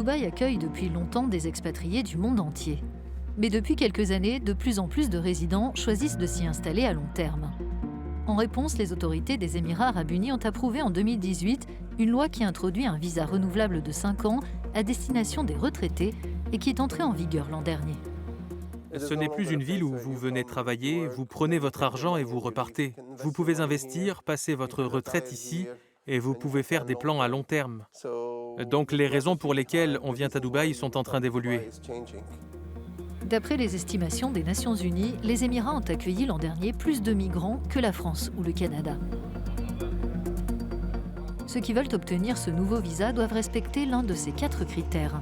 Dubaï accueille depuis longtemps des expatriés du monde entier. Mais depuis quelques années, de plus en plus de résidents choisissent de s'y installer à long terme. En réponse, les autorités des Émirats arabes unis ont approuvé en 2018 une loi qui introduit un visa renouvelable de 5 ans à destination des retraités et qui est entrée en vigueur l'an dernier. Ce n'est plus une ville où vous venez travailler, vous prenez votre argent et vous repartez. Vous pouvez investir, passer votre retraite ici et vous pouvez faire des plans à long terme. Donc les raisons pour lesquelles on vient à Dubaï sont en train d'évoluer. D'après les estimations des Nations Unies, les Émirats ont accueilli l'an dernier plus de migrants que la France ou le Canada. Ceux qui veulent obtenir ce nouveau visa doivent respecter l'un de ces 4 critères.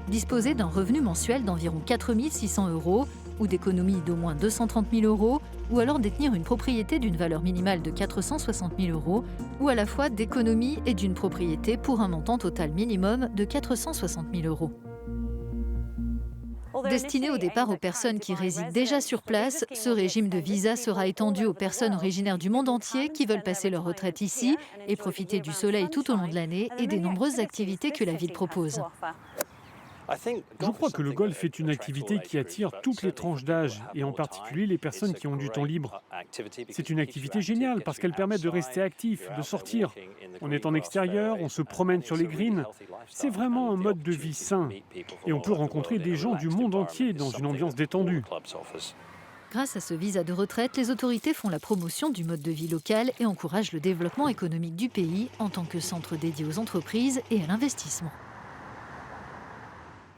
Disposer d'un revenu mensuel d'environ 4 600 € ou d'économies d'au moins 230 000 €, ou alors détenir une propriété d'une valeur minimale de 460 000 €, ou à la fois d'économies et d'une propriété pour un montant total minimum de 460 000 €. Destiné au départ aux personnes qui résident déjà sur place, ce régime de visa sera étendu aux personnes originaires du monde entier qui veulent passer leur retraite ici et profiter du soleil tout au long de l'année et des nombreuses activités que la ville propose. Je crois que le golf est une activité qui attire toutes les tranches d'âge, et en particulier les personnes qui ont du temps libre. C'est une activité géniale parce qu'elle permet de rester actif, de sortir. On est en extérieur, on se promène sur les greens. C'est vraiment un mode de vie sain. Et on peut rencontrer des gens du monde entier dans une ambiance détendue. Grâce à ce visa de retraite, les autorités font la promotion du mode de vie local et encouragent le développement économique du pays en tant que centre dédié aux entreprises et à l'investissement.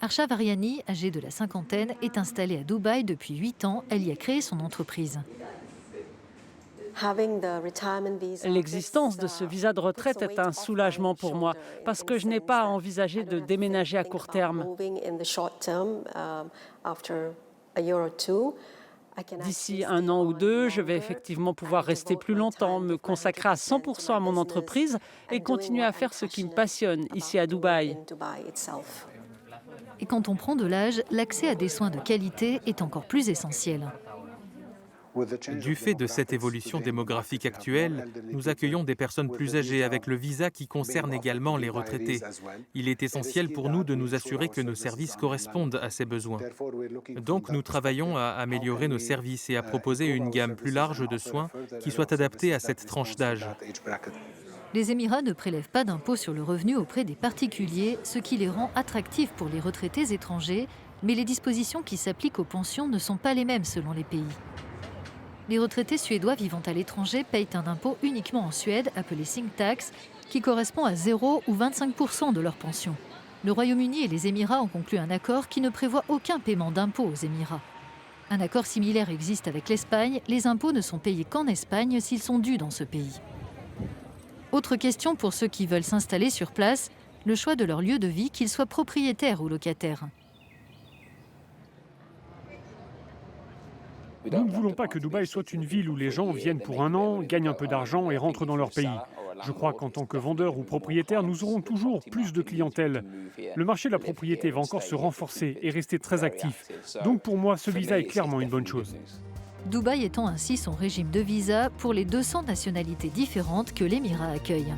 Arsha Variani, âgée de la cinquantaine, est installée à Dubaï depuis 8 ans. Elle y a créé son entreprise. L'existence de ce visa de retraite est un soulagement pour moi parce que je n'ai pas à envisager de déménager à court terme. D'ici 1 an ou 2, je vais effectivement pouvoir rester plus longtemps, me consacrer à 100% à mon entreprise et continuer à faire ce qui me passionne ici à Dubaï. Et quand on prend de l'âge, l'accès à des soins de qualité est encore plus essentiel. Du fait de cette évolution démographique actuelle, nous accueillons des personnes plus âgées avec le visa qui concerne également les retraités. Il est essentiel pour nous de nous assurer que nos services correspondent à ces besoins. Donc nous travaillons à améliorer nos services et à proposer une gamme plus large de soins qui soit adaptée à cette tranche d'âge. Les Émirats ne prélèvent pas d'impôts sur le revenu auprès des particuliers, ce qui les rend attractifs pour les retraités étrangers, mais les dispositions qui s'appliquent aux pensions ne sont pas les mêmes selon les pays. Les retraités suédois vivant à l'étranger payent un impôt uniquement en Suède, appelé Sing Tax, qui correspond à 0 ou 25% de leur pension. Le Royaume-Uni et les Émirats ont conclu un accord qui ne prévoit aucun paiement d'impôts aux Émirats. Un accord similaire existe avec l'Espagne, les impôts ne sont payés qu'en Espagne s'ils sont dus dans ce pays. Autre question pour ceux qui veulent s'installer sur place, le choix de leur lieu de vie, qu'ils soient propriétaires ou locataires. Nous ne voulons pas que Dubaï soit une ville où les gens viennent pour 1 an, gagnent un peu d'argent et rentrent dans leur pays. Je crois qu'en tant que vendeur ou propriétaire, nous aurons toujours plus de clientèle. Le marché de la propriété va encore se renforcer et rester très actif. Donc pour moi, ce visa est clairement une bonne chose. Dubaï étend ainsi son régime de visa pour les 200 nationalités différentes que l'Émirat accueille.